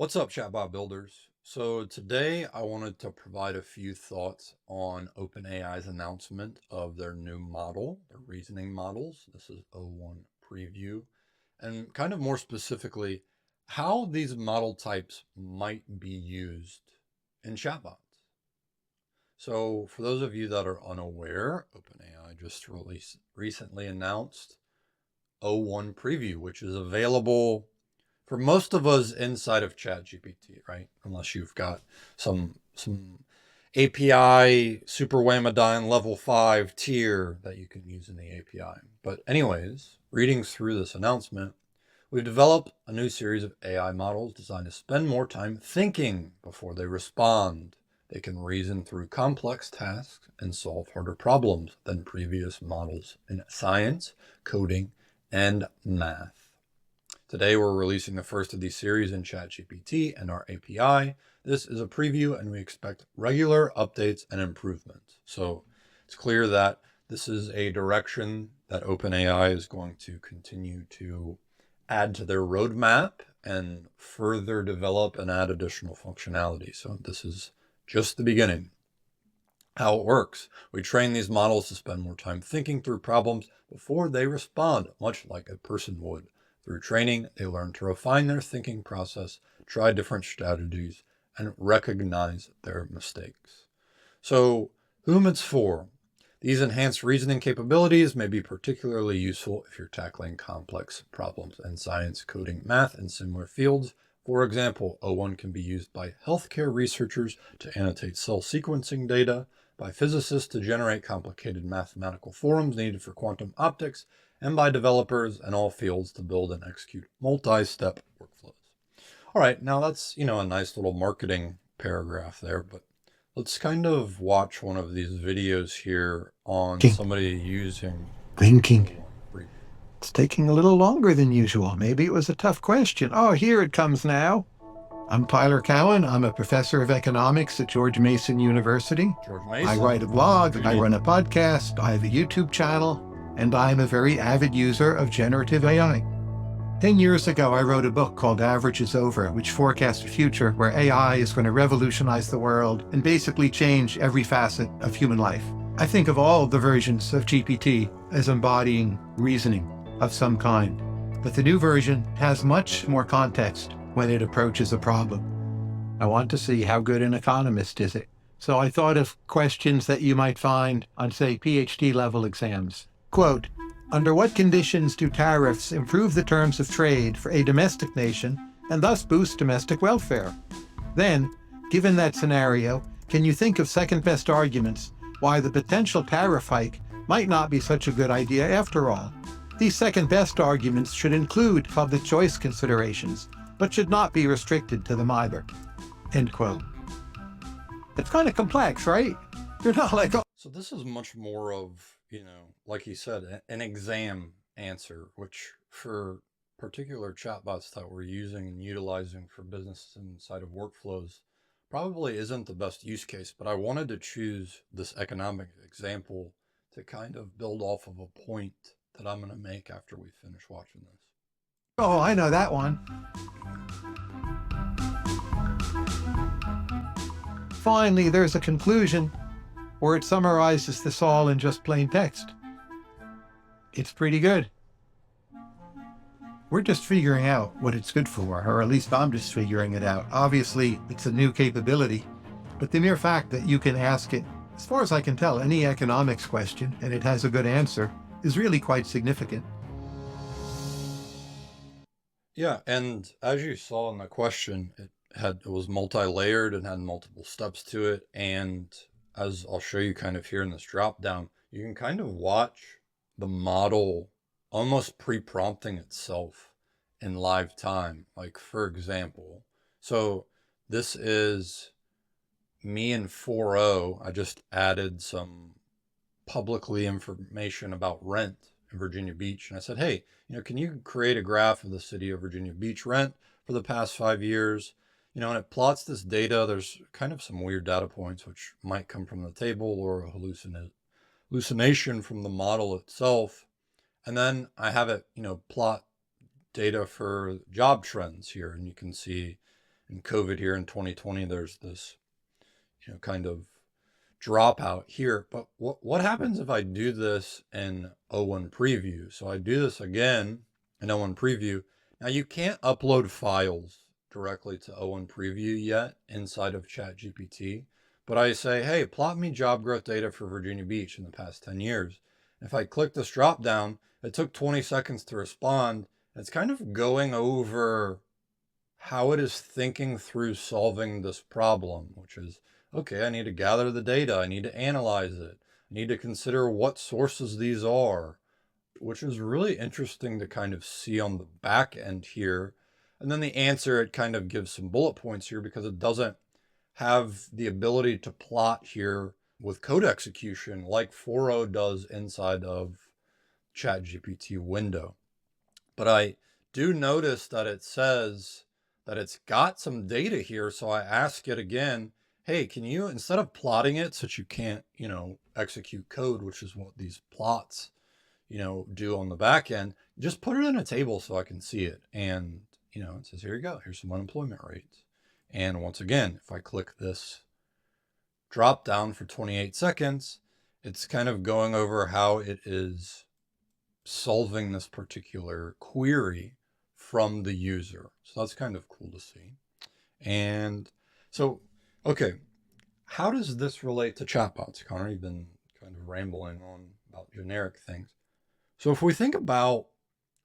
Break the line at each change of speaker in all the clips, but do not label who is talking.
What's up, Chatbot builders? So today I wanted to provide a few thoughts on OpenAI's announcement of their new model, their reasoning models. This is O1 Preview, and kind of more specifically, how these model types might be used in chatbots. So for those of you that are unaware, OpenAI just recently announced O1 Preview, which is available for most of us inside of ChatGPT, right? Unless you've got some API super whammadine level 5 tier that you can use in the API. But anyways, reading through this announcement, we've developed a new series of AI models designed to spend more time thinking before they respond. They can reason through complex tasks and solve harder problems than previous models in science, coding, and math. Today, we're releasing the first of these series in ChatGPT and our API. This is a preview, and we expect regular updates and improvements. So it's clear that this is a direction that OpenAI is going to continue to add to their roadmap and further develop and add additional functionality. So this is just the beginning. How it works. We train these models to spend more time thinking through problems before they respond, much like a person would. Through training, they learn to refine their thinking process, try different strategies, and recognize their mistakes. So, whom it's for? These enhanced reasoning capabilities may be particularly useful if you're tackling complex problems in science, coding, math, and similar fields. For example, O1 can be used by healthcare researchers to annotate cell sequencing data, by physicists to generate complicated mathematical forms needed for quantum optics, and by developers in all fields to build and execute multi-step workflows. All right, now that's, a nice little marketing paragraph there, but let's kind of watch one of these videos here on somebody using
Thinking.
O1 Preview.
It's taking a little longer than usual. Maybe it was a tough question. Oh, here it comes now. I'm Tyler Cowan. I'm a professor of economics at George Mason University.
George
I
Mason.
write a blog, I run a podcast, I have a YouTube channel, and I'm a very avid user of generative AI. 10 years ago, I wrote a book called Average is Over, which forecasts a future where AI is going to revolutionize the world and basically change every facet of human life. I think of all the versions of GPT as embodying reasoning of some kind, but the new version has much more context when it approaches a problem. I want to see how good an economist is it. So I thought of questions that you might find on, say, PhD level exams. Quote, under what conditions do tariffs improve the terms of trade for a domestic nation and thus boost domestic welfare? Then, given that scenario, can you think of second best arguments why the potential tariff hike might not be such a good idea after all? These second best arguments should include public choice considerations, but should not be restricted to them either. End quote. It's kind of complex, right? You're not like, oh.
So this is much more of, like he said, an exam answer, which for particular chatbots that we're using and utilizing for business inside of workflows probably isn't the best use case, but I wanted to choose this economic example to kind of build off of a point that I'm going to make after we finish watching this.
Oh, I know that one. Finally, there's a conclusion where it summarizes this all in just plain text. It's pretty good. We're just figuring out what it's good for, or at least I'm just figuring it out. Obviously, it's a new capability, but the mere fact that you can ask it, as far as I can tell, any economics question, and it has a good answer, is really quite significant.
Yeah, and as you saw in the question, it was multi-layered and had multiple steps to it, and as I'll show you kind of here in this drop down, you can kind of watch the model almost pre-prompting itself in live time. Like, for example, so this is me in 4.0. I just added some publicly information about rent in Virginia Beach, and I said, hey, can you create a graph of the city of Virginia Beach rent for the past 5 years? And it plots this data. There's kind of some weird data points, which might come from the table or a hallucination from the model itself. And then I have it, plot data for job trends here. And you can see in COVID here in 2020, there's this, kind of dropout here. But what happens if I do this in O1 Preview? So I do this again in O1 Preview. Now you can't upload files directly to O1 Preview yet inside of ChatGPT, but I say, hey, plot me job growth data for Virginia Beach in the past 10 years. If I click this drop down, it took 20 seconds to respond. It's kind of going over how it is thinking through solving this problem, which is, okay, I need to gather the data. I need to analyze it. I need to consider what sources these are, which is really interesting to kind of see on the back end here. And then the answer, it kind of gives some bullet points here because it doesn't have the ability to plot here with code execution like 4.0 does inside of ChatGPT window. But I do notice that it says that it's got some data here. So I ask it again, hey, can you, instead of plotting it so that you can't, execute code, which is what these plots, do on the back end, just put it in a table so I can see it. And, it says, here you go, here's some unemployment rates. And once again, if I click this drop down for 28 seconds, it's kind of going over how it is solving this particular query from the user. So that's kind of cool to see. And so, okay, how does this relate to chatbots? Connor, you've been kind of rambling on about generic things. So if we think about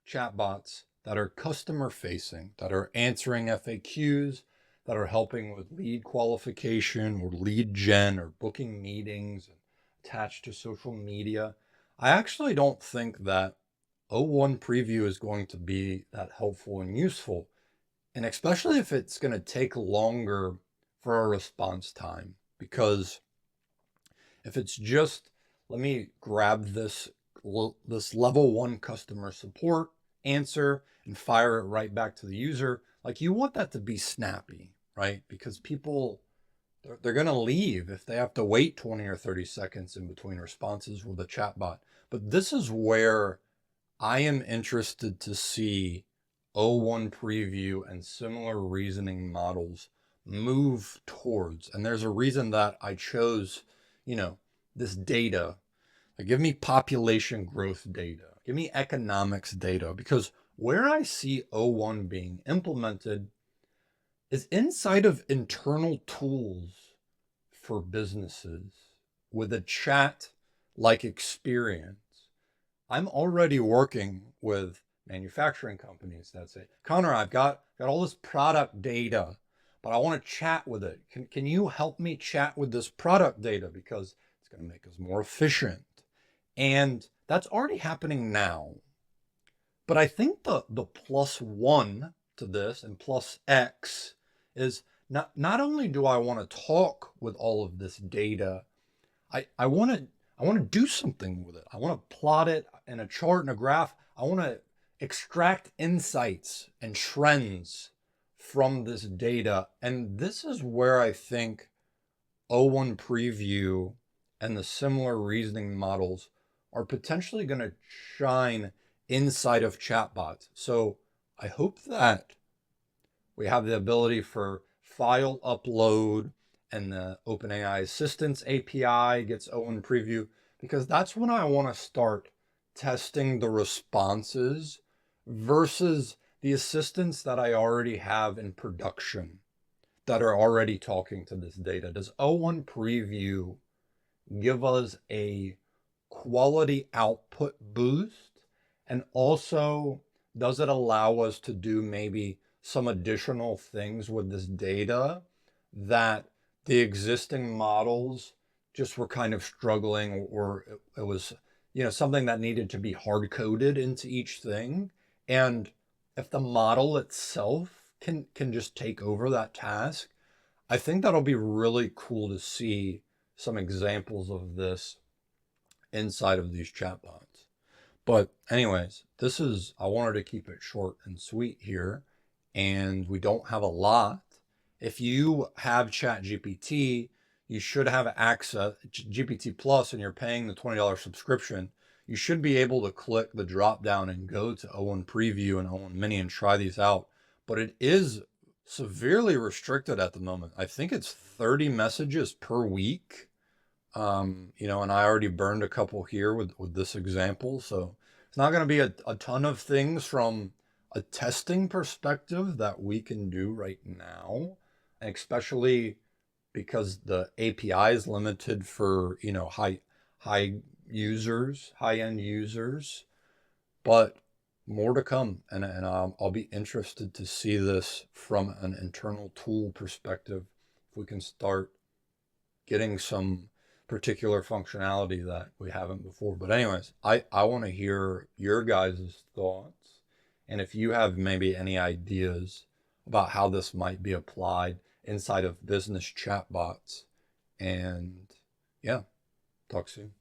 chatbots that are customer facing, that are answering FAQs, that are helping with lead qualification or lead gen or booking meetings attached to social media, I actually don't think that O1 Preview is going to be that helpful and useful. And especially if it's going to take longer for a response time, because if it's just, let me grab this level 1 customer support answer and fire it right back to the user, like you want that to be snappy, right? Because people, they're going to leave if they have to wait 20 or 30 seconds in between responses with a chatbot. But this is where I am interested to see O1 Preview and similar reasoning models move towards. And there's a reason that I chose, this data. Like, give me population growth data. Give me economics data. Because where I see O1 being implemented is inside of internal tools for businesses with a chat-like experience. I'm already working with manufacturing companies that say, Connor, I've got all this product data, but I want to chat with it. Can you help me chat with this product data? Because it's going to make us more efficient. And that's already happening now. But I think the +1 to this and plus X is not only do I want to talk with all of this data, I want to do something with it. I want to plot it in a chart and a graph. I want to extract insights and trends from this data. And this is where I think O1 Preview and the similar reasoning models are potentially going to shine inside of chatbots. So I hope that we have the ability for file upload and the OpenAI Assistance API gets O1 Preview, because that's when I want to start testing the responses versus the assistants that I already have in production that are already talking to this data. Does O1 Preview give us a quality output boost? And also, does it allow us to do maybe some additional things with this data that the existing models just were kind of struggling, or it was, something that needed to be hard coded into each thing? And if the model itself can just take over that task, I think that'll be really cool to see some examples of this inside of these chatbots. But anyways, I wanted to keep it short and sweet here, and we don't have a lot. If you have ChatGPT, you should have access GPT Plus, and you're paying the $20 subscription. You should be able to click the drop down and go to O1 Preview and O1 Mini and try these out. But it is severely restricted at the moment. I think it's 30 messages per week. And I already burned a couple here with this example. So it's not going to be a ton of things from a testing perspective that we can do right now, and especially because the API is limited for, high users, high end users, but more to come. And I'll be interested to see this from an internal tool perspective. If we can start getting some particular functionality that we haven't before. But anyways, I want to hear your guys' thoughts. And if you have maybe any ideas about how this might be applied inside of business chatbots. And yeah, talk soon.